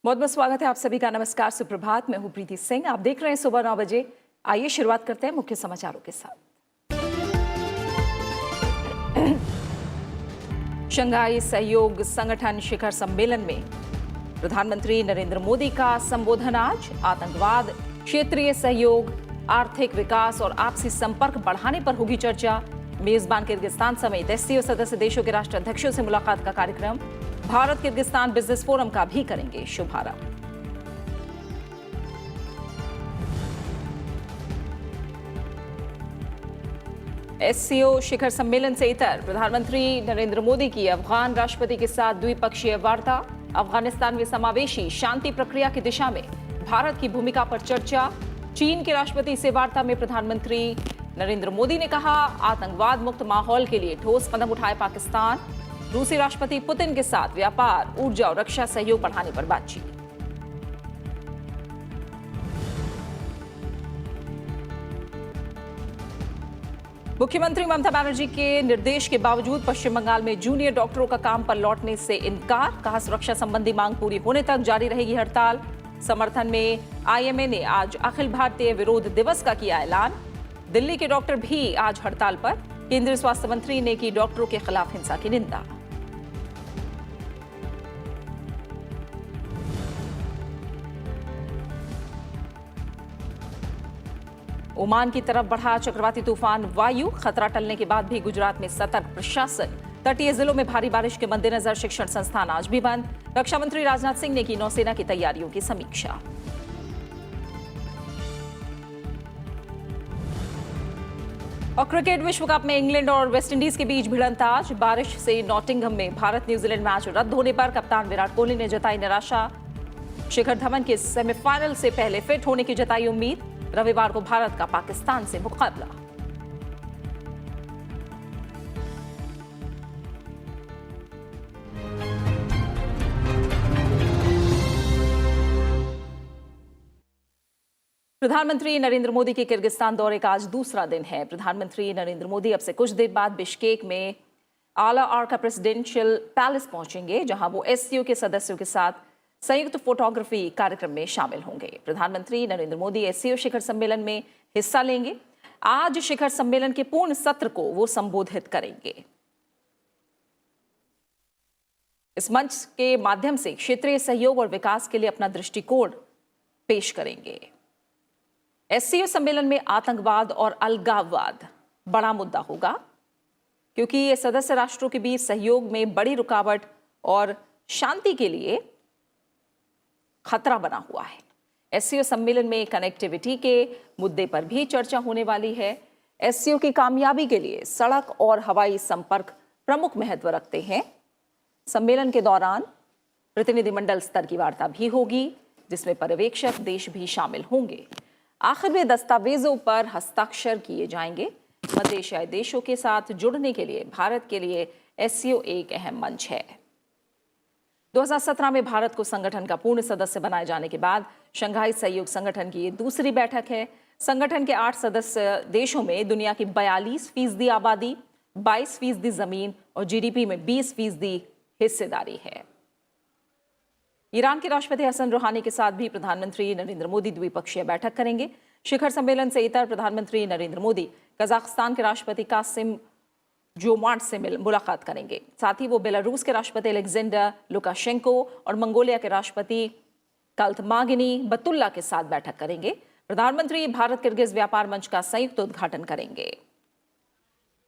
बहुत बहुत स्वागत है आप सभी का। नमस्कार, सुप्रभात। मैं हूं प्रीति सिंह। आप देख रहे हैं सुबह 9 बजे। आइए शुरुआत करते हैं मुख्य समाचारों के साथ। शंघाई सहयोग संगठन शिखर सम्मेलन में प्रधानमंत्री नरेंद्र मोदी का संबोधन आज। आतंकवाद, क्षेत्रीय सहयोग, आर्थिक विकास और आपसी संपर्क बढ़ाने पर होगी चर्चा। मेजबान किर्गिस्तान समेत एससीओ सदस्य देशों के राष्ट्राध्यक्षों से मुलाकात का कार्यक्रम। भारत किर्गिस्तान बिजनेस फोरम का भी करेंगे शुभारंभ। एससीओ शिखर सम्मेलन से इतर प्रधानमंत्री नरेंद्र मोदी की अफगान राष्ट्रपति के साथ द्विपक्षीय वार्ता। अफगानिस्तान में समावेशी शांति प्रक्रिया की दिशा में भारत की भूमिका पर चर्चा। चीन के राष्ट्रपति से वार्ता में प्रधानमंत्री नरेंद्र मोदी ने कहा, आतंकवाद मुक्त माहौल के लिए ठोस कदम उठाए पाकिस्तान। रूसी राष्ट्रपति पुतिन के साथ व्यापार, ऊर्जा और रक्षा सहयोग बढ़ाने पर बातचीत। मुख्यमंत्री ममता बनर्जी के निर्देश के बावजूद पश्चिम बंगाल में जूनियर डॉक्टरों का काम पर लौटने से इनकार। कहा, सुरक्षा संबंधी मांग पूरी होने तक जारी रहेगी हड़ताल। समर्थन में आईएमए ने आज अखिल भारतीय विरोध दिवस का किया ऐलान। दिल्ली के डॉक्टर भी आज हड़ताल पर। केंद्रीय स्वास्थ्य मंत्री ने की डॉक्टरों के खिलाफ हिंसा की निंदा। ओमान की तरफ बढ़ा चक्रवाती तूफान वायु। खतरा टलने के बाद भी गुजरात में सतर्क प्रशासन। तटीय जिलों में भारी बारिश के मद्देनजर शिक्षण संस्थान आज भी बंद। रक्षा मंत्री राजनाथ सिंह ने की नौसेना की तैयारियों की समीक्षा। और क्रिकेट विश्व कप में इंग्लैंड और वेस्टइंडीज के बीच भिड़ंत आज। बारिश से नॉटिंघम में भारत न्यूजीलैंड मैच रद्द होने पर कप्तान विराट कोहली ने जताई निराशा। शिखर धवन के सेमीफाइनल से पहले फिट होने की जताई उम्मीद। रविवार को भारत का पाकिस्तान से मुकाबला। प्रधानमंत्री नरेंद्र मोदी के किर्गिस्तान दौरे का आज दूसरा दिन है। प्रधानमंत्री नरेंद्र मोदी अब से कुछ देर बाद बिश्केक में आला आर्का प्रेसिडेंशियल पैलेस पहुंचेंगे, जहां वो एससीओ के सदस्यों के साथ संयुक्त फोटोग्राफी कार्यक्रम में शामिल होंगे। प्रधानमंत्री नरेंद्र मोदी एससीओ शिखर सम्मेलन में हिस्सा लेंगे। आज शिखर सम्मेलन के पूर्ण सत्र को वो संबोधित करेंगे। इस मंच के माध्यम से क्षेत्रीय सहयोग और विकास के लिए अपना दृष्टिकोण पेश करेंगे। एससीओ सम्मेलन में आतंकवाद और अलगाववाद बड़ा मुद्दा होगा, क्योंकि ये सदस्य राष्ट्रों के बीच सहयोग में बड़ी रुकावट और शांति के लिए खतरा बना हुआ है। एससीओ सम्मेलन में कनेक्टिविटी के मुद्दे पर भी चर्चा होने वाली है। एससीओ की कामयाबी के लिए सड़क और हवाई संपर्क प्रमुख महत्व रखते हैं। सम्मेलन के दौरान प्रतिनिधिमंडल स्तर की वार्ता भी होगी, जिसमें पर्यवेक्षक देश भी शामिल होंगे। आखिर में दस्तावेजों पर हस्ताक्षर किए जाएंगे। मध्य एशियाई देशों के साथ जुड़ने के लिए भारत के लिए एससीओ एक अहम मंच है। 2017 में भारत को संगठन का पूर्ण सदस्य बनाए जाने के बाद शंघाई सहयोग संगठन की ये दूसरी बैठक है। संगठन के 8 सदस्य देशों में दुनिया की 42% आबादी, 22% जमीन और जीडीपी में 20% हिस्सेदारी है। ईरान के राष्ट्रपति हसन रूहानी के साथ भी प्रधानमंत्री नरेंद्र मोदी द्विपक्षीय बैठक करेंगे। शिखर सम्मेलन से इतर प्रधानमंत्री नरेंद्र मोदी कजाकिस्तान के राष्ट्रपति कासिम जोमार्ट से मुलाकात करेंगे। साथ ही वो बेलारूस के राष्ट्रपति अलेक्जेंडर लुकाशेंको और मंगोलिया के राष्ट्रपति काल्तमागिनी बतुल्ला के साथ बैठक करेंगे। प्रधानमंत्री भारत किर्गिज व्यापार मंच का संयुक्त उद्घाटन करेंगे।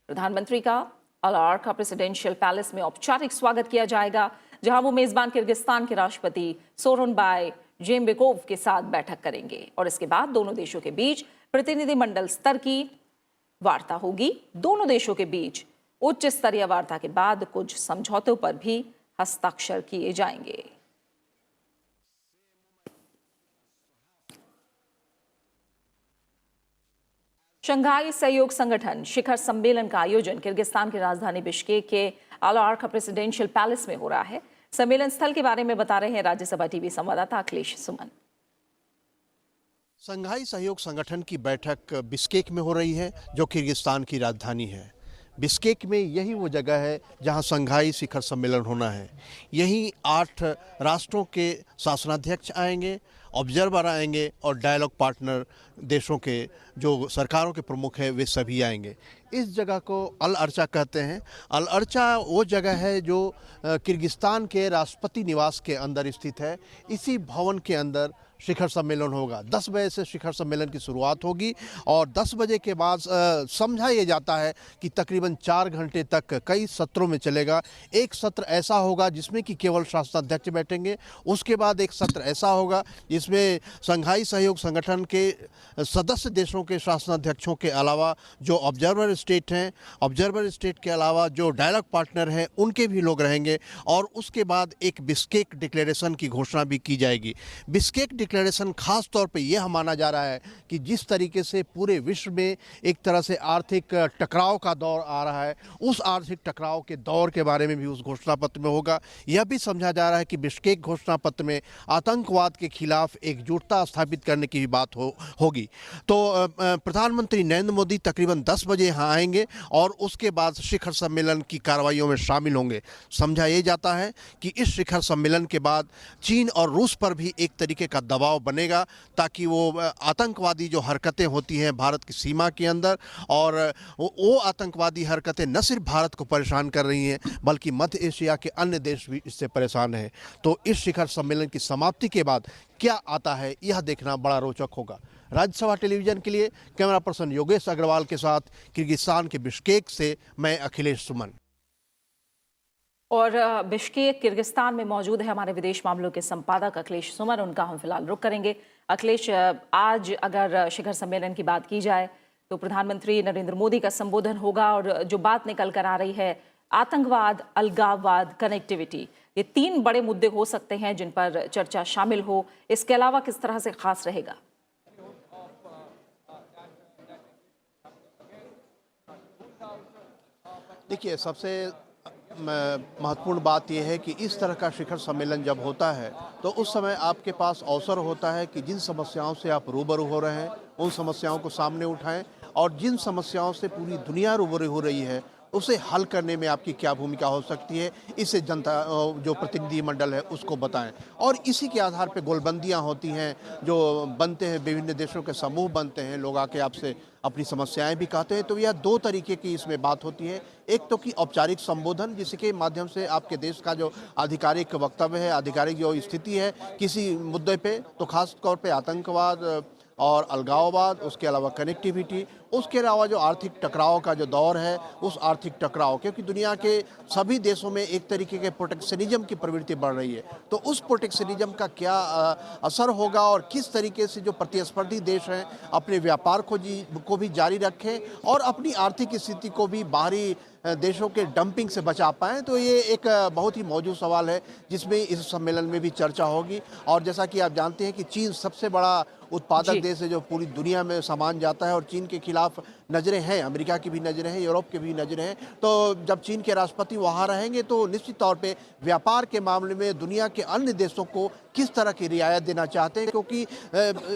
प्रधानमंत्री का आला आर्का प्रेसिडेंशियल पैलेस में औपचारिक स्वागत किया जाएगा, जहां वो मेजबान किर्गिस्तान के राष्ट्रपति सोरोनबाई जेम्बेकोव के साथ बैठक करेंगे। और इसके बाद दोनों देशों के बीच प्रतिनिधिमंडल स्तर की वार्ता होगी। दोनों देशों के बीच उच्च स्तरीय वार्ता के बाद कुछ समझौतों पर भी हस्ताक्षर किए जाएंगे। शंघाई सहयोग संगठन शिखर सम्मेलन का आयोजन किर्गिस्तान की राजधानी बिश्केक के आला आर्का प्रेसिडेंशियल पैलेस में हो रहा है। सम्मेलन स्थल के बारे में बता रहे हैं राज्यसभा टीवी संवाददाता अखिलेश सुमन। शंघाई सहयोग संगठन की बैठक बिश्केक में हो रही है, जो किर्गिस्तान की राजधानी है। बिश्केक में यही वो जगह है जहां शंघाई शिखर सम्मेलन होना है। यहीं 8 राष्ट्रों के शासनाध्यक्ष आएंगे, ऑब्जर्वर आएंगे और डायलॉग पार्टनर देशों के जो सरकारों के प्रमुख हैं वे सभी आएंगे। इस जगह को अल अर्चा कहते हैं। अल अर्चा वो जगह है जो किर्गिस्तान के राष्ट्रपति निवास के अंदर स्थित है। इसी भवन के अंदर शिखर सम्मेलन होगा। 10 बजे से शिखर सम्मेलन की शुरुआत होगी और 10 बजे के बाद समझा ये जाता है कि तकरीबन 4 घंटे तक कई सत्रों में चलेगा। एक सत्र ऐसा होगा जिसमें कि केवल शासनाध्यक्ष बैठेंगे। उसके बाद एक सत्र ऐसा होगा जिसमें शंघाई सहयोग संगठन के सदस्य देशों के शासनाध्यक्षों के अलावा जो ऑब्जर्वर स्टेट हैं, ऑब्जर्वर स्टेट के अलावा जो डायलॉग पार्टनर हैं उनके भी लोग रहेंगे। और उसके बाद एक बिश्केक डिक्लेरेशन की घोषणा भी की जाएगी। बिश्केक डिक्लेरेशन खास तौर पे यह माना जा रहा है कि जिस तरीके से पूरे विश्व में एक तरह से आर्थिक टकराव का दौर आ रहा है, उस आर्थिक टकराव के दौर के बारे में भी उस घोषणा पत्र में होगा। यह भी समझा जा रहा है कि बिश्केक घोषणा पत्र में आतंकवाद के खिलाफ एकजुटता स्थापित करने की भी बात होगी। तो प्रधानमंत्री नरेंद्र मोदी तकरीबन 10 बजे यहाँ आएंगे और उसके बाद शिखर सम्मेलन की कार्रवाइयों में शामिल होंगे। समझा ये जाता है कि इस शिखर सम्मेलन के बाद चीन और रूस पर भी एक तरीके का दबाव बनेगा ताकि वो आतंकवादी जो हरकतें होती हैं भारत की सीमा के अंदर, और वो आतंकवादी हरकतें न सिर्फ भारत को परेशान कर रही हैं बल्कि मध्य एशिया के अन्य देश भी इससे परेशान हैं। तो इस शिखर सम्मेलन की समाप्ति के बाद क्या आता है यह देखना बड़ा रोचक होगा। राज्यसभा टेलीविजन के लिए कैमरा पर्सन योगेश अग्रवाल के साथ किर्गिस्तान के बिश्केक से मैं अखिलेश सुमन। और बिश्केक किर्गिस्तान में मौजूद है हमारे विदेश मामलों के संपादक अखिलेश सुमन, उनका हम फिलहाल रुख करेंगे। अखिलेश, आज अगर शिखर सम्मेलन की बात की जाए तो प्रधानमंत्री नरेंद्र मोदी का संबोधन होगा और जो बात निकल कर आ रही है आतंकवाद, अलगाववाद, कनेक्टिविटी, ये 3 बड़े मुद्दे हो सकते हैं जिन पर चर्चा शामिल हो। इसके अलावा किस तरह से खास रहेगा? देखिए, सबसे महत्वपूर्ण बात यह है कि इस तरह का शिखर सम्मेलन जब होता है तो उस समय आपके पास अवसर होता है कि जिन समस्याओं से आप रूबरू हो रहे हैं उन समस्याओं को सामने उठाएं, और जिन समस्याओं से पूरी दुनिया रूबरू हो रही है उसे हल करने में आपकी क्या भूमिका हो सकती है, इसे जनता जो प्रतिनिधि मंडल है उसको बताएं। और इसी के आधार पे गोलबंदियां होती हैं, जो बनते हैं, विभिन्न देशों के समूह बनते हैं, लोग आके आपसे अपनी समस्याएं भी कहते हैं। तो यह 2 तरीके की इसमें बात होती है। एक तो कि औपचारिक संबोधन, जिसके माध्यम से आपके देश का जो आधिकारिक वक्तव्य है, आधिकारिक जो स्थिति है किसी मुद्दे पे, तो खास तौर पे आतंकवाद और अलगाववाद, उसके अलावा कनेक्टिविटी, उसके अलावा जो आर्थिक टकराव का जो दौर है उस आर्थिक टकराव, क्योंकि दुनिया के सभी देशों में एक तरीके के प्रोटेक्शनिज्म की प्रवृत्ति बढ़ रही है, तो उस प्रोटेक्शनिज्म का क्या असर होगा और किस तरीके से जो प्रतिस्पर्धी देश हैं अपने व्यापार को भी जारी रखें और अपनी आर्थिक स्थिति को भी बाहरी देशों के डंपिंग से बचा पाएँ। तो ये एक बहुत ही मौजूद सवाल है जिसमें इस सम्मेलन में भी चर्चा होगी। और जैसा कि आप जानते हैं कि चीन सबसे बड़ा उत्पादक देश है जो पूरी दुनिया में सामान जाता है, और चीन के खिलाफ नज़रें हैं, अमेरिका की भी नज़रें हैं, यूरोप की भी नज़रें हैं। तो जब चीन के राष्ट्रपति वहाँ रहेंगे तो निश्चित तौर पे व्यापार के मामले में दुनिया के अन्य देशों को किस तरह की रियायत देना चाहते हैं, क्योंकि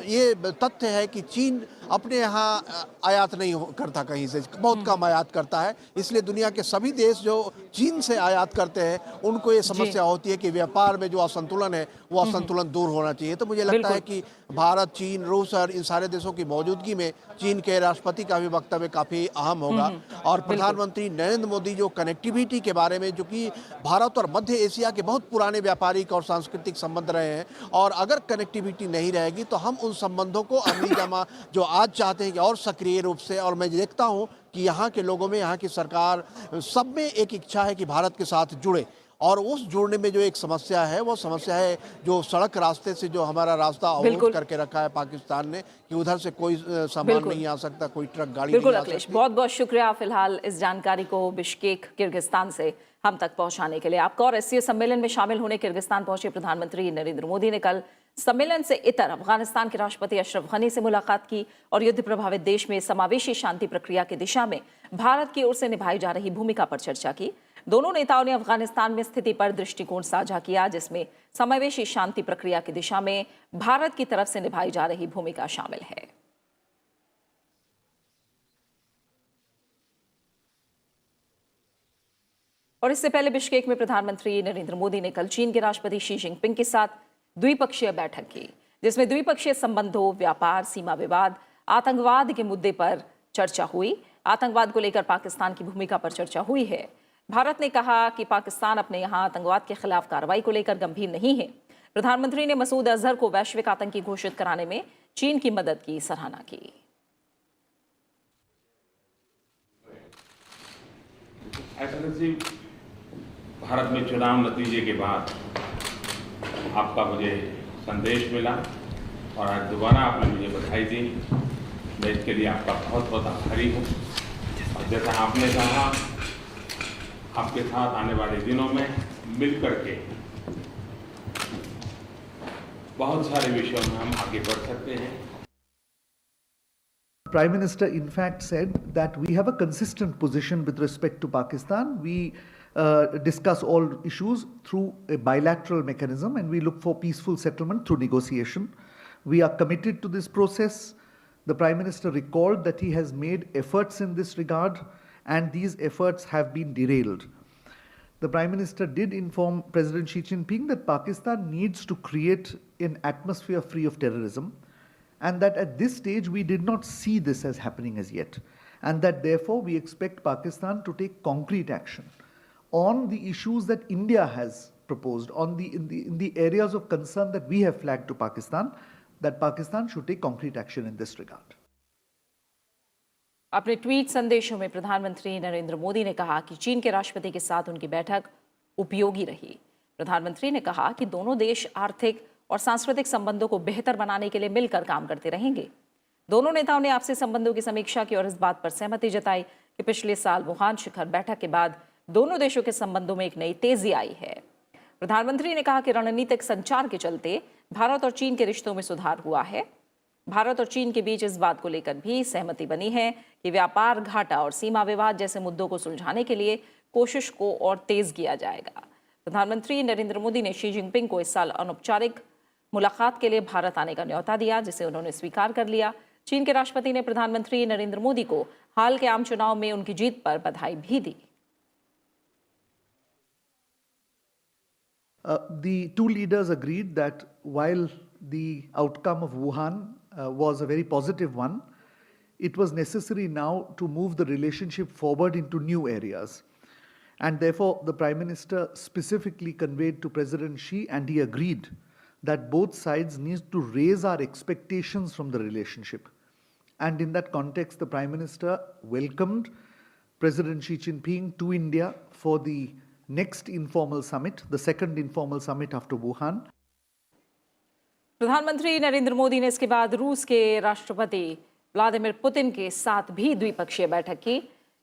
ये तथ्य है कि चीन अपने यहाँ आयात नहीं करता, कहीं से बहुत कम आयात करता है। इसलिए दुनिया के सभी देश जो चीन से आयात करते हैं उनको ये समस्या होती है कि व्यापार में जो असंतुलन है वो असंतुलन दूर होना चाहिए। तो मुझे लगता है कि भारत, चीन, रूस और इन सारे देशों की मौजूदगी में चीन के राष्ट्रपति का भी वक्तव्य काफ़ी अहम होगा। और प्रधानमंत्री नरेंद्र मोदी जो कनेक्टिविटी के बारे में, जो कि भारत और मध्य एशिया के बहुत पुराने व्यापारिक और सांस्कृतिक संबंध रहे हैं, और अगर कनेक्टिविटी नहीं रहेगी तो हम उन संबंधों को अमली जमा जो आज चाहते हैं कि और सक्रिय रूप से, और मैं देखता हूँ कि यहाँ के लोगों में, यहाँ की सरकार सब में एक इच्छा है कि भारत के साथ जुड़े। और उस जुड़ने में जो एक समस्या है वो समस्या है जो सड़क रास्ते से जो हमारा रास्ता अवरुद्ध करके रखा है पाकिस्तान ने, कि उधर से कोई सामान नहीं आ सकता, कोई ट्रक गाड़ी नहीं आ सकती। बहुत बहुत शुक्रिया फिलहाल इस जानकारी को बिश्केक किर्गिस्तान से हम तक पहुंचाने के लिए। आपका और एससीओ सम्मेलन में शामिल होने किर्गिस्तान पहुंचे प्रधानमंत्री नरेंद्र मोदी ने कल सम्मेलन से इतर अफगानिस्तान के राष्ट्रपति अशरफ गनी से मुलाकात की और युद्ध प्रभावित देश में समावेशी शांति प्रक्रिया की दिशा में भारत की ओर से निभाई जा रही भूमिका पर चर्चा की। दोनों नेताओं ने अफगानिस्तान में स्थिति पर दृष्टिकोण साझा किया, जिसमें समावेशी शांति प्रक्रिया की दिशा में भारत की तरफ से निभाई जा रही भूमिका शामिल है। और इससे पहले बिश्केक में प्रधानमंत्री नरेंद्र मोदी ने कल चीन के राष्ट्रपति शी जिनपिंग के साथ द्विपक्षीय बैठक की, जिसमें द्विपक्षीय संबंधों, व्यापार, सीमा विवाद, आतंकवाद के मुद्दे पर चर्चा हुई। आतंकवाद को लेकर पाकिस्तान की भूमिका पर चर्चा हुई है। भारत ने कहा कि पाकिस्तान अपने यहाँ आतंकवाद के खिलाफ कार्रवाई को लेकर गंभीर नहीं है। प्रधानमंत्री ने मसूद अजहर को वैश्विक आतंकी घोषित कराने में चीन की मदद की सराहना की। भारत में चुनाव नतीजे के बाद आपका मुझे संदेश मिला और आज दोबारा आपने मुझे बधाई दी। मैं इसके लिए आपका बहुत बहुत आभारी हूँ। और जैसा आपने कहा, आपके साथ आने वाले दिनों में मिल करके बहुत सारे विषयों में हम आगे बढ़ सकते हैं। Prime Minister in fact said that we have a consistent position with respect to Pakistan. We discuss all issues through a bilateral mechanism and we look for peaceful settlement through negotiation. We are committed to this process. The Prime Minister recalled that he has made efforts in this regard and these efforts have been derailed. The Prime Minister did inform President Xi Jinping that Pakistan needs to create an atmosphere free of terrorism, and that at this stage we did not see this as happening as yet, and that therefore we expect Pakistan to take concrete action on the issues that India has proposed, in the areas of concern that we have flagged to Pakistan, that Pakistan should take concrete action in this regard. अपने tweet संदेशों में प्रधानमंत्री नरेंद्र मोदी ने कहा कि चीन के राष्ट्रपति के साथ उनकी बैठक उपयोगी रही। प्रधानमंत्री ने कहा कि दोनों देश आर्थिक और सांस्कृतिक संबंधों को बेहतर बनाने के लिए मिलकर काम करते रहेंगे। दोनों नेताओं ने आपसी संबंधों की समीक्षा की और इस बात पर सहमति जताई कि पिछले साल वुहान शिखर बैठक के बाद दोनों देशों के संबंधों में एक नई तेजी आई है। प्रधानमंत्री ने कहा कि रणनीतिक संचार के चलते भारत और चीन के रिश्तों में सुधार हुआ है। भारत और चीन के बीच इस बात को लेकर भी सहमति बनी है कि व्यापार घाटा और सीमा विवाद जैसे मुद्दों को सुलझाने के लिए कोशिश को और तेज किया जाएगा। प्रधानमंत्री नरेंद्र मोदी ने शी जिनपिंग को इस साल अनौपचारिक मुलाकात के लिए भारत आने का न्योता दिया, जिसे उन्होंने स्वीकार कर लिया। चीन के राष्ट्रपति ने प्रधानमंत्री नरेंद्र मोदी को हाल के आम चुनाव में उनकी जीत पर बधाई भी दी। The two leaders agreed that while the outcome of Wuhan was a very positive one, it was necessary now to move the relationship forward into new areas. And therefore, the Prime Minister specifically conveyed to President Xi, and he agreed that both sides need to raise our expectations from the relationship. And in that context, the Prime Minister welcomed President Xi Jinping to India for the next informal summit, the second informal summit after Wuhan. प्रधानमंत्री नरेंद्र मोदी ने इसके बाद रूस के राष्ट्रपति Vladimir Putin के साथ भी द्विपक्षीय बैठक की।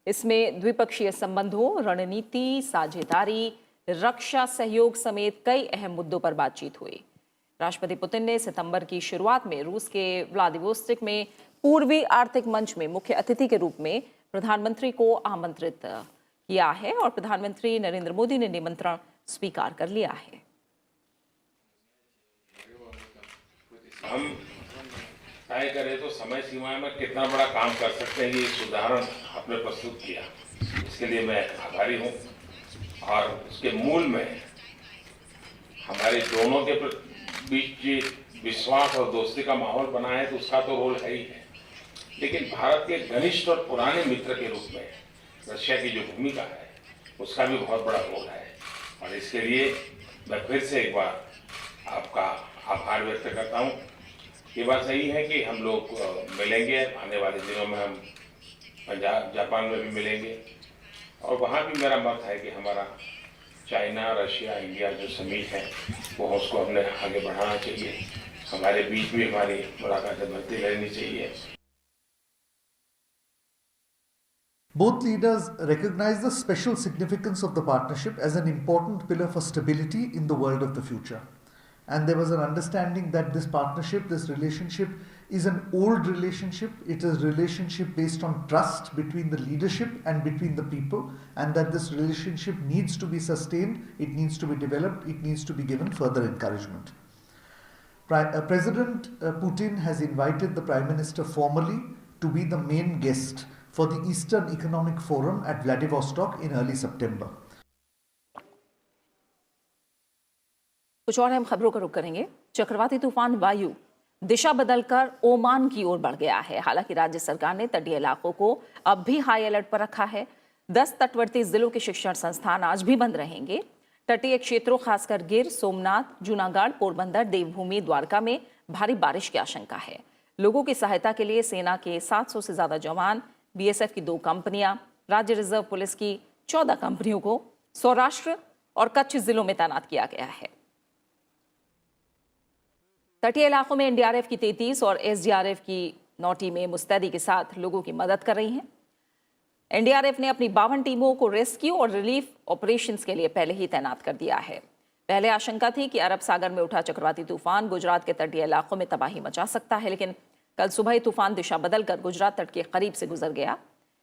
इसमें द्विपक्षीय संबंधों, रणनीति, साझेदारी, रक्षा सहयोग समेत कई अहम मुद्दों पर बातचीत हुई। राष्ट्रपति पुतिन ने सितंबर की शुरुआत में रूस के व्लादिवोस्टोक में पूर्वी आर्थिक मंच में मुख्य अतिथि के रूप में प्रधानमंत्री को आमंत्रित किया है और प्रधानमंत्री नरेंद्र मोदी ने निमंत्रण स्वीकार कर लिया है। हम तय करें तो समय सीमा में कितना बड़ा काम कर सकते हैं, ये उदाहरण आपने प्रस्तुत किया, इसके लिए मैं आभारी हूँ। और इसके मूल में हमारे दोनों के बीच विश्वास और दोस्ती का माहौल बना है, तो उसका तो रोल है ही है। लेकिन भारत के घनिष्ठ और पुराने मित्र के रूप में रशिया की जो भूमिका है, उसका भी बहुत बड़ा रोल है। और इसके लिए मैं फिर से एक बार आपका आभार व्यक्त करता हूँ। ये बात सही है कि हम लोग मिलेंगे, आने वाले दिनों में हम जापान में भी मिलेंगे, और वहाँ भी मेरा मत है कि हमारा चाइना, रशिया, इंडिया जो समिट है वो उसको हमने आगे बढ़ाना चाहिए। हमारे बीच भी हमारी मुलाकातें बढ़ती रहनी चाहिए। Both leaders recognize the special significance of the partnership as an important pillar for stability in the world of the future. And there was an understanding that this partnership, this relationship is an old relationship. It is a relationship based on trust between the leadership and between the people, and that this relationship needs to be sustained, it needs to be developed, it needs to be given further encouragement. President Putin has invited the Prime Minister formally to be the main guest for the Eastern Economic Forum at Vladivostok in early September. कुछ और अहम खबरों का रुख करेंगे। चक्रवाती तूफान वायु दिशा बदलकर ओमान की ओर बढ़ गया है। हालांकि राज्य सरकार ने तटीय इलाकों को अब भी हाई अलर्ट पर रखा है। 10 तटवर्ती जिलों के शिक्षण संस्थान आज भी बंद रहेंगे। तटीय क्षेत्रों खासकर गिर, सोमनाथ, जूनागढ़, पोरबंदर, देवभूमि, द्वारका में भारी बारिश की आशंका है। लोगों की सहायता के लिए सेना के 700 से ज्यादा जवान, बीएसएफ की 2 कंपनियां, राज्य रिजर्व पुलिस की 14 कंपनियों को सौराष्ट्र और कच्छ जिलों में तैनात किया गया है। तटीय इलाकों में एनडीआरएफ की 33 और एसडीआरएफ की 9 टीमें मुस्तैदी के साथ लोगों की मदद कर रही हैं। एनडीआरएफ ने अपनी 52 टीमों को रेस्क्यू और रिलीफ ऑपरेशंस के लिए पहले ही तैनात कर दिया है। पहले आशंका थी कि अरब सागर में उठा चक्रवाती तूफान गुजरात के तटीय इलाकों में तबाही मचा सकता है, लेकिन कल सुबह ही तूफान दिशा बदलकर गुजरात तट के करीब से गुजर गया।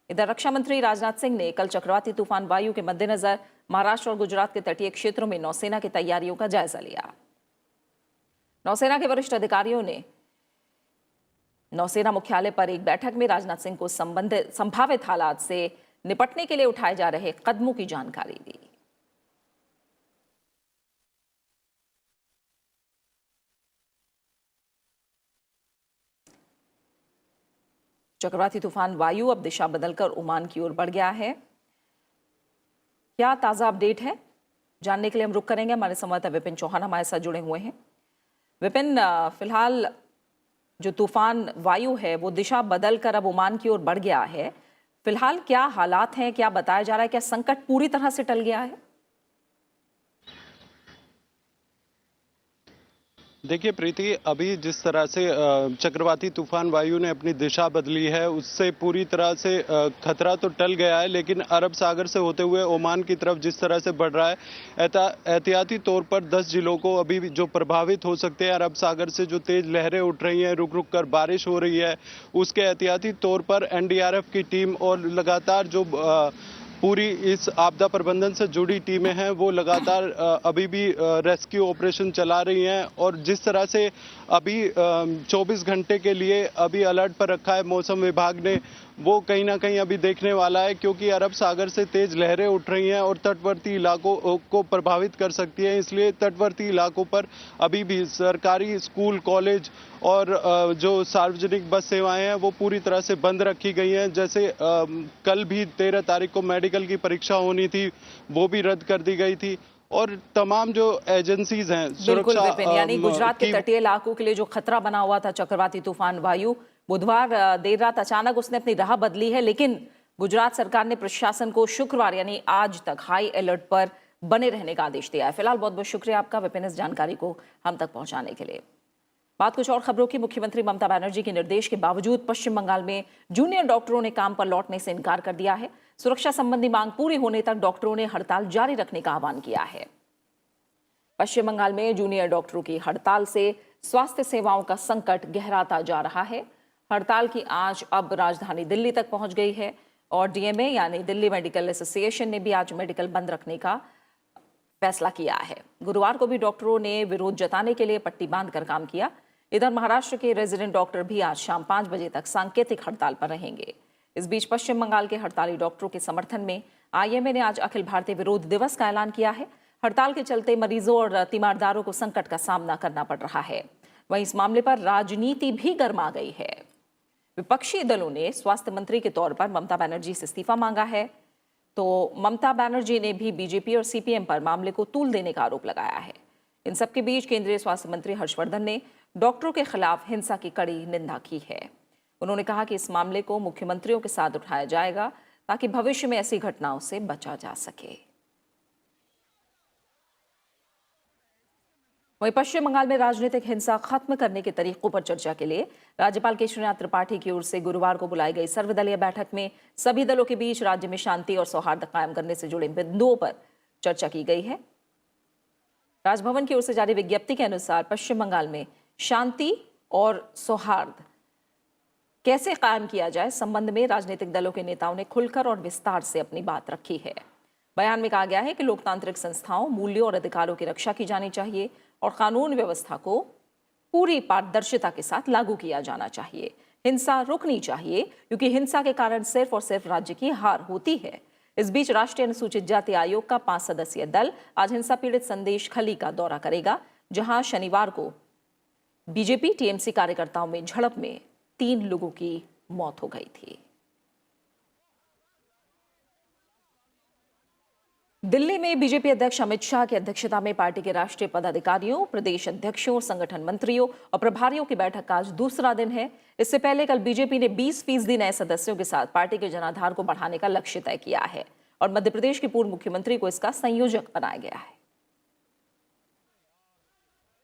इधर रक्षा मंत्री राजनाथ सिंह ने कल चक्रवाती तूफान वायु के मद्देनजर महाराष्ट्र और गुजरात के तटीय क्षेत्रों में नौसेना की तैयारियों का जायजा लिया। नौसेना के वरिष्ठ अधिकारियों ने नौसेना मुख्यालय पर एक बैठक में राजनाथ सिंह को संभावित हालात से निपटने के लिए उठाए जा रहे कदमों की जानकारी दी। चक्रवाती तूफान वायु अब दिशा बदलकर ओमान की ओर बढ़ गया है। क्या ताजा अपडेट है, जानने के लिए हम रुक करेंगे। हमारे संवाददाता विपिन चौहान हमारे साथ जुड़े हुए हैं। विपिन, फिलहाल जो तूफान वायु है वो दिशा बदलकर अब ओमान की ओर बढ़ गया है। फिलहाल क्या हालात हैं, क्या बताया जा रहा है, क्या संकट पूरी तरह से टल गया है? देखिए प्रीति, अभी जिस तरह से चक्रवाती तूफान वायु ने अपनी दिशा बदली है उससे पूरी तरह से खतरा तो टल गया है, लेकिन अरब सागर से होते हुए ओमान की तरफ जिस तरह से बढ़ रहा है, एहतियाती तौर पर 10 जिलों को अभी भी जो प्रभावित हो सकते हैं अरब सागर से, जो तेज लहरें उठ रही हैं, रुक रुक कर बारिश हो रही है, उसके एहतियाती तौर पर एनडीआरएफ की टीम और लगातार जो पूरी इस आपदा प्रबंधन से जुड़ी टीमें हैं वो लगातार अभी भी रेस्क्यू ऑपरेशन चला रही हैं। और जिस तरह से अभी 24 घंटे के लिए अभी अलर्ट पर रखा है मौसम विभाग ने, वो कहीं ना कहीं अभी देखने वाला है, क्योंकि अरब सागर से तेज लहरें उठ रही हैं और तटवर्ती इलाकों को प्रभावित कर सकती हैं। इसलिए तटवर्ती इलाकों पर अभी भी सरकारी स्कूल, कॉलेज और जो सार्वजनिक बस सेवाएं हैं वो पूरी तरह से बंद रखी गई हैं। जैसे कल भी 13 तारीख को मेडिकल की परीक्षा होनी थी, वो भी रद्द कर दी गई थी। और तमाम जो एजेंसीज हैं सुरक्षा, यानी गुजरात के तटीय इलाकों के लिए जो खतरा बना हुआ था चक्रवाती तूफान वायु, बुधवार देर रात अचानक उसने अपनी राह बदली है, लेकिन गुजरात सरकार ने प्रशासन को शुक्रवार यानी आज तक हाई अलर्ट पर बने रहने का आदेश दिया है। फिलहाल बहुत बहुत शुक्रिया आपका विपिन, इस जानकारी को हम तक पहुंचाने के लिए। बात कुछ और खबरों की। मुख्यमंत्री ममता बनर्जी के निर्देश के बावजूद पश्चिम बंगाल में जूनियर डॉक्टरों ने काम पर लौटने से इनकार कर दिया है। सुरक्षा संबंधी मांग पूरी होने तक डॉक्टरों ने हड़ताल जारी रखने का आह्वान किया है। पश्चिम बंगाल में जूनियर डॉक्टरों की हड़ताल से स्वास्थ्य सेवाओं का संकट गहराता जा रहा है। हड़ताल की आंच अब राजधानी दिल्ली तक पहुंच गई है और डीएमए यानी दिल्ली मेडिकल एसोसिएशन ने भी आज मेडिकल बंद रखने का फैसला किया है। गुरुवार को भी डॉक्टरों ने विरोध जताने के लिए पट्टी बांधकर काम किया। इधर महाराष्ट्र के रेजिडेंट डॉक्टर भी आज शाम 5 बजे तक सांकेतिक हड़ताल पर रहेंगे। इस बीच पश्चिम बंगाल के हड़ताली डॉक्टरों के समर्थन में आईएमए ने आज अखिल भारतीय विरोध दिवस का ऐलान किया है। हड़ताल के चलते मरीजों और तीमारदारों को संकट का सामना करना पड़ रहा है। वहीं इस मामले पर राजनीति भी गर्मा गई है। विपक्षी दलों ने स्वास्थ्य मंत्री के तौर पर ममता बनर्जी से इस्तीफा मांगा है, तो ममता बनर्जी ने भी बीजेपी और सीपीएम पर मामले को तूल देने का आरोप लगाया है। इन सबके बीच केंद्रीय स्वास्थ्य मंत्री हर्षवर्धन ने डॉक्टरों के खिलाफ हिंसा की कड़ी निंदा की है। उन्होंने कहा कि इस मामले को मुख्यमंत्रियों के साथ उठाया जाएगा ताकि भविष्य में ऐसी घटनाओं से बचा जा सके। वहीं पश्चिम बंगाल में राजनीतिक हिंसा खत्म करने के तरीकों पर चर्चा के लिए राज्यपाल केशरीनाथ त्रिपाठी की ओर से गुरुवार को बुलाई गई सर्वदलीय बैठक में सभी दलों के बीच राज्य में शांति और सौहार्द कायम करने से जुड़े बिंदुओं पर चर्चा की गई है। राजभवन की ओर से जारी विज्ञप्ति के अनुसार पश्चिम बंगाल में शांति और सौहार्द कैसे कायम किया जाए, संबंध में राजनीतिक दलों के नेताओं ने खुलकर और विस्तार से अपनी बात रखी है। बयान में कहा गया है कि लोकतांत्रिक संस्थाओं, मूल्यों और अधिकारों की रक्षा की जानी चाहिए और कानून व्यवस्था को पूरी पारदर्शिता के साथ लागू किया जाना चाहिए। हिंसा रुकनी चाहिए क्योंकि हिंसा के कारण सिर्फ और सिर्फ राज्य की हार होती है। इस बीच राष्ट्रीय अनुसूचित जाति आयोग का 5 सदस्यीय दल आज हिंसा पीड़ित संदेश खली का दौरा करेगा। जहां शनिवार को बीजेपी टीएमसी कार्यकर्ताओं में झड़प में 3 लोगों की मौत हो गई थी। दिल्ली में बीजेपी अध्यक्ष अमित शाह की अध्यक्षता में पार्टी के राष्ट्रीय पदाधिकारियों, प्रदेश अध्यक्षों, संगठन मंत्रियों और प्रभारियों की बैठक का आज दूसरा दिन है। इससे पहले कल बीजेपी ने 20% नए सदस्यों के साथ पार्टी के जनाधार को बढ़ाने का लक्ष्य तय किया है और मध्य प्रदेश के पूर्व मुख्यमंत्री को इसका संयोजक बनाया गया है।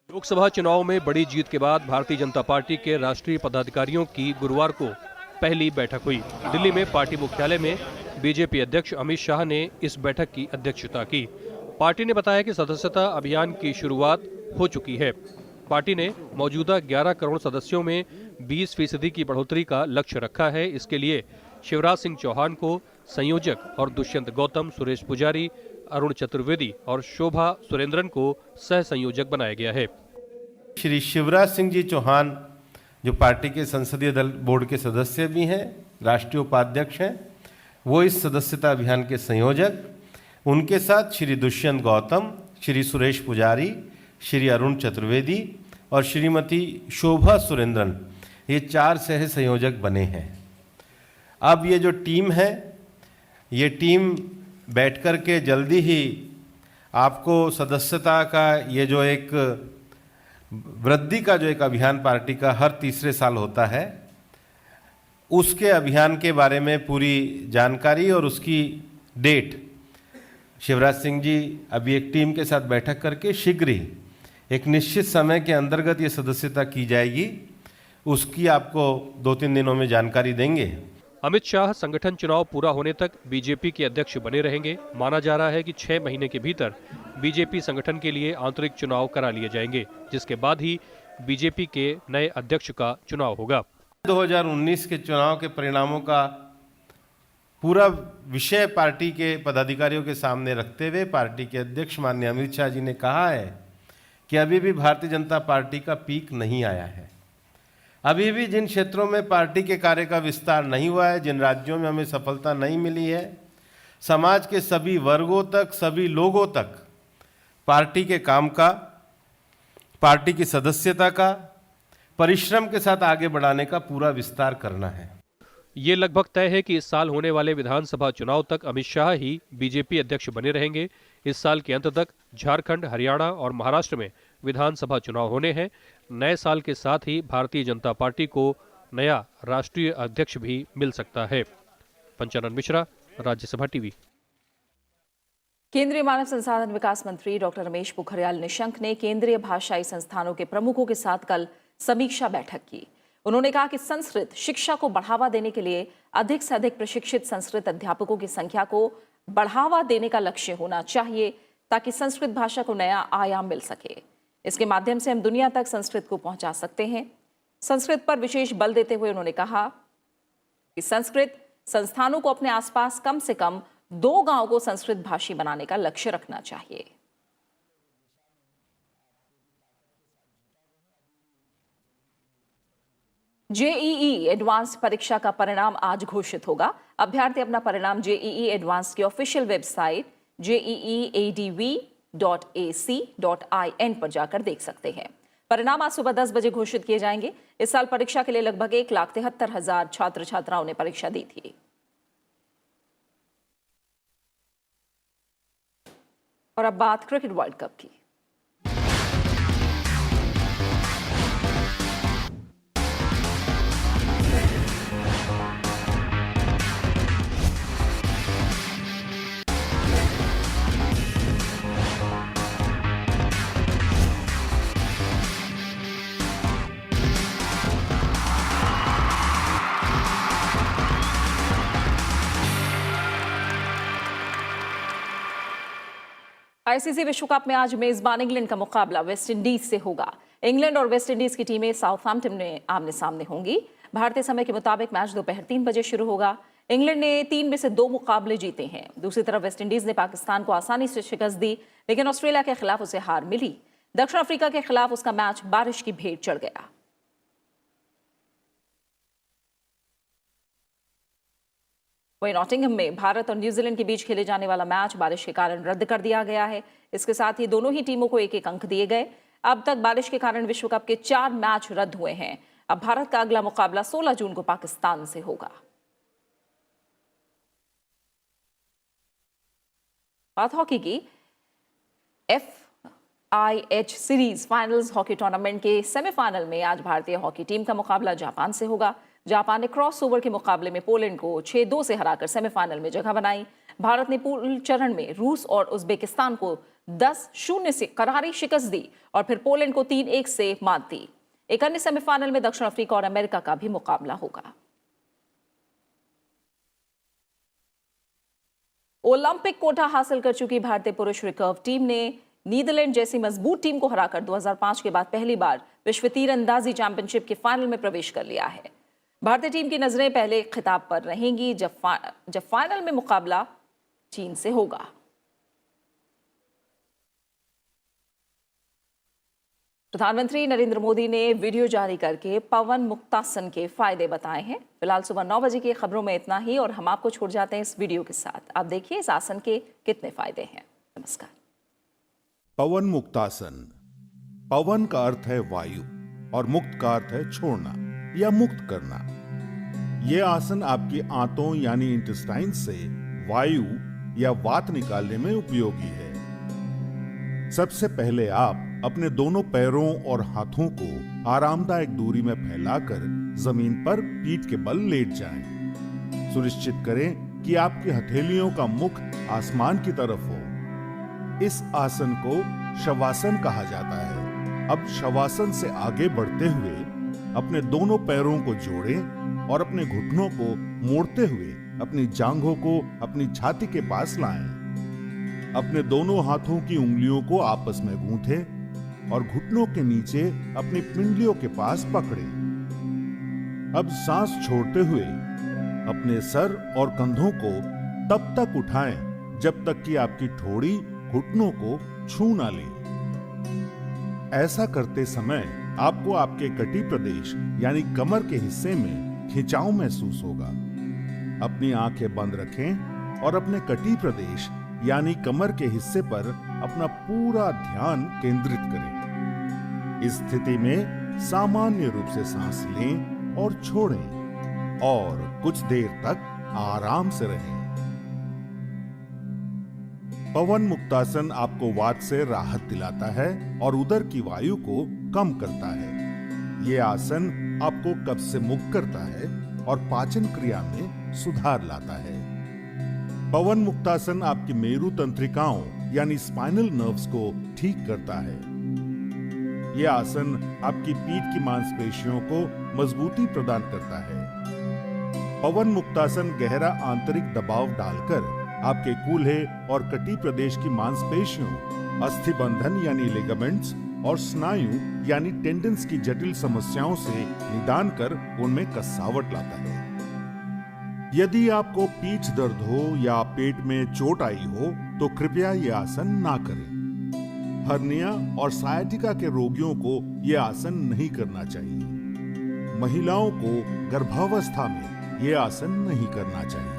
लोकसभा चुनाव में बड़ी जीत के बाद भारतीय जनता पार्टी के राष्ट्रीय पदाधिकारियों की गुरुवार को पहली बैठक हुई। दिल्ली में पार्टी मुख्यालय में बीजेपी अध्यक्ष अमित शाह ने इस बैठक की अध्यक्षता की। पार्टी ने बताया कि सदस्यता अभियान की शुरुआत हो चुकी है। पार्टी ने मौजूदा 11 करोड़ सदस्यों में 20% की बढ़ोतरी का लक्ष्य रखा है। इसके लिए शिवराज सिंह चौहान को संयोजक और दुष्यंत गौतम, सुरेश पुजारी, अरुण चतुर्वेदी और शोभा सुरेंद्रन को सह संयोजक बनाया गया है। श्री शिवराज सिंह जी चौहान जो पार्टी के संसदीय दल बोर्ड के सदस्य भी हैं, राष्ट्रीय उपाध्यक्ष हैं, वो इस सदस्यता अभियान के संयोजक, उनके साथ श्री दुष्यंत गौतम, श्री सुरेश पुजारी, श्री अरुण चतुर्वेदी और श्रीमती शोभा सुरेंद्रन, ये 4 सह संयोजक बने हैं। अब ये जो टीम है, ये टीम बैठ कर के जल्दी ही आपको सदस्यता का ये जो एक वृद्धि का जो एक अभियान पार्टी का हर तीसरे साल होता है, उसके अभियान के बारे में पूरी जानकारी और उसकी डेट शिवराज सिंह जी अभी एक टीम के साथ बैठक करके शीघ्र ही एक निश्चित समय के अंतर्गत ये सदस्यता की जाएगी, उसकी आपको 2-3 दिनों में जानकारी देंगे। अमित शाह संगठन चुनाव पूरा होने तक बीजेपी के अध्यक्ष बने रहेंगे। माना जा रहा है कि 6 महीने के भीतर बीजेपी संगठन के लिए आंतरिक चुनाव करा लिए जाएंगे, जिसके बाद ही बीजेपी के नए अध्यक्ष का चुनाव होगा। 2019 के चुनाव के परिणामों का पूरा विषय पार्टी के पदाधिकारियों के सामने रखते हुए पार्टी के अध्यक्ष माननीय अमित शाह जी ने कहा है कि अभी भी भारतीय जनता पार्टी का पीक नहीं आया है। अभी भी जिन क्षेत्रों में पार्टी के कार्य का विस्तार नहीं हुआ है, जिन राज्यों में हमें सफलता नहीं मिली है, समाज के सभी वर्गों तक, सभी लोगों तक पार्टी के काम का, पार्टी की सदस्यता का परिश्रम के साथ आगे बढ़ाने का पूरा विस्तार करना है। ये लगभग तय है कि इस साल होने वाले विधानसभा चुनाव तक अमित शाह ही बीजेपी अध्यक्ष बने रहेंगे। इस साल के अंत तक झारखंड, हरियाणा और महाराष्ट्र में विधानसभा चुनाव होने हैं। नए साल के साथ ही भारतीय जनता पार्टी को नया राष्ट्रीय अध्यक्ष भी मिल सकता है। पंचानन मिश्रा, राज्यसभा टीवी। केंद्रीय मानव संसाधन विकास मंत्री डॉक्टर रमेश पोखरियाल निशंक ने केंद्रीय भाषाई संस्थानों के प्रमुखों के साथ कल समीक्षा बैठक की। उन्होंने कहा कि संस्कृत शिक्षा को बढ़ावा देने के लिए अधिक से अधिक प्रशिक्षित संस्कृत अध्यापकों की संख्या को बढ़ावा देने का लक्ष्य होना चाहिए ताकि संस्कृत भाषा को नया आयाम मिल सके। इसके माध्यम से हम दुनिया तक संस्कृत को पहुंचा सकते हैं। संस्कृत पर विशेष बल देते हुए उन्होंने कहा कि संस्कृत संस्थानों को अपने आसपास कम से कम 2 गांवों को संस्कृत भाषी बनाने का लक्ष्य रखना चाहिए। जेईई एडवांस परीक्षा का परिणाम आज घोषित होगा। अभ्यर्थी अपना परिणाम जेईई एडवांस की ऑफिशियल वेबसाइट jeeadv.ac.in पर जाकर देख सकते हैं। परिणाम आज सुबह 10 बजे घोषित किए जाएंगे। इस साल परीक्षा के लिए लगभग 1,73,000 छात्र छात्राओं ने परीक्षा दी थी। और अब बात क्रिकेट वर्ल्ड कप की। आईसीसी विश्व कप में आज मेजबान इंग्लैंड का मुकाबला वेस्ट इंडीज से होगा। इंग्लैंड और वेस्ट इंडीज की टीमें साउथहैम्पटन में आमने सामने होंगी। भारतीय समय के मुताबिक मैच दोपहर 3 बजे शुरू होगा। इंग्लैंड ने 3 में से 2 मुकाबले जीते हैं। दूसरी तरफ वेस्ट इंडीज ने पाकिस्तान को आसानी से शिकस्त दी, लेकिन ऑस्ट्रेलिया के खिलाफ उसे हार मिली। दक्षिण अफ्रीका के खिलाफ उसका मैच बारिश की भेंट चढ़ गया। वहीं नॉटिंघम में भारत और न्यूजीलैंड के बीच खेले जाने वाला मैच बारिश के कारण रद्द कर दिया गया है। इसके साथ ही दोनों ही टीमों को 1-1 अंक दिए गए। अब तक बारिश के कारण विश्व कप के 4 मैच रद्द हुए हैं। अब भारत का अगला मुकाबला 16 जून को पाकिस्तान से होगा। बात हॉकी की। FIH series finals hockey tournament के सेमीफाइनल में आज भारतीय हॉकी टीम का मुकाबला जापान से होगा। जापान ने क्रॉसओवर के मुकाबले में पोलैंड को 6-2 से हराकर सेमीफाइनल में जगह बनाई। भारत ने पूल चरण में रूस और उज्बेकिस्तान को 10-0 से करारी शिकस्त दी और फिर पोलैंड को 3-1 से मात दी। एक अन्य सेमीफाइनल में दक्षिण अफ्रीका और अमेरिका का भी मुकाबला होगा। ओलंपिक कोटा हासिल कर चुकी भारतीय पुरुष रिकर्व टीम ने नीदरलैंड जैसी मजबूत टीम को हराकर 2005 के बाद पहली बार विश्व तीरंदाजी चैंपियनशिप के फाइनल में प्रवेश कर लिया है। भारतीय टीम की नजरें पहले खिताब पर रहेंगी जब फाइनल में मुकाबला चीन से होगा। प्रधानमंत्री नरेंद्र मोदी ने वीडियो जारी करके पवन मुक्तासन के फायदे बताए हैं। फिलहाल सुबह 9 बजे की खबरों में इतना ही और हम आपको छोड़ जाते हैं इस वीडियो के साथ। आप देखिए इस आसन के कितने फायदे हैं। नमस्कार। पवन मुक्तासन। पवन का अर्थ है वायु और मुक्त का अर्थ है छोड़ना या मुक्त करना। यह आसन आपकी आंतों यानी इंटेस्टाइन से वायु या वात निकालने में उपयोगी है। सबसे पहले आप अपने दोनों पैरों और हाथों को आरामदायक दूरी में फैलाकर जमीन पर पीठ के बल लेट जाएं। सुनिश्चित करें कि आपकी हथेलियों का मुख आसमान की तरफ हो। इस आसन को शवासन कहा जाता है। अब शवासन से आगे बढ़ते हुए अपने दोनों पैरों को जोड़ें और अपने घुटनों को मोड़ते हुए अपनी जांघों को अपनी छाती के पास लाएं। अपने दोनों हाथों की उंगलियों को आपस में गूंथें और घुटनों के नीचे अपनी पिंडलियों के पास पकड़ें। अब सांस छोड़ते हुए अपने सर और कंधों को तब तक उठाएं जब तक कि आपकी ठोड़ी घुटनों को छू ना ले। ऐसा करते समय आपको आपके कटी प्रदेश यानी कमर के हिस्से में खिंचाव महसूस होगा। अपनी आंखें बंद रखें और अपने कटी प्रदेश यानी कमर के हिस्से पर अपना पूरा ध्यान केंद्रित करें। इस स्थिति में सामान्य रूप से सांस लें और छोड़ें और कुछ देर तक आराम से रहें। पवन मुक्तासन आपको वात से राहत दिलाता है और उदर की वायु को कम करता है। ये आसन आपको कब्ज से मुक्त करता है और पाचन क्रिया में सुधार लाता है। पवन मुक्तासन आपकी मेरु तंत्रिकाओं यानी स्पाइनल नर्व्स को ठीक करता है। यह आसन आपकी पीठ की मांसपेशियों को मजबूती प्रदान करता है। पवन मुक्तासन गहरा आंतरिक दबाव डालकर आपके कूल्हे और कटी प्रदेश की मांसपेशियों, अस्थिबंधन यानी लिगामेंट्स और स्नायु यानी टेंडन्स की जटिल समस्याओं से निदान कर उनमें कसावट लाता है। यदि आपको पीठ दर्द हो या पेट में चोट आई हो तो कृपया यह आसन ना करें। हर्निया और सायाटिका के रोगियों को यह आसन नहीं करना चाहिए। महिलाओं को गर्भावस्था में यह आसन नहीं करना चाहिए।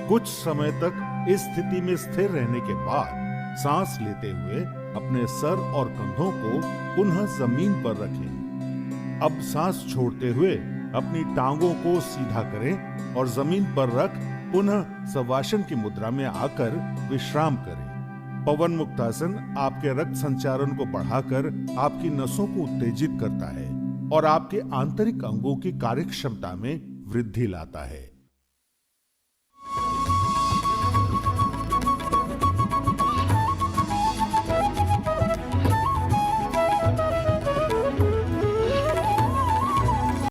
कुछ समय तक इस स्थिति में स्थिर रहने के बाद सांस लेते हुए अपने सर और कंधों को पुनः जमीन पर रखें। अब सांस छोड़ते हुए अपनी टांगों को सीधा करें और जमीन पर रख पुनः शवासन की मुद्रा में आकर विश्राम करें। पवन मुक्तासन आपके रक्त संचारण को बढ़ाकर आपकी नसों को उत्तेजित करता है और आपके आंतरिक अंगों की कार्यक्षमता में वृद्धि लाता है।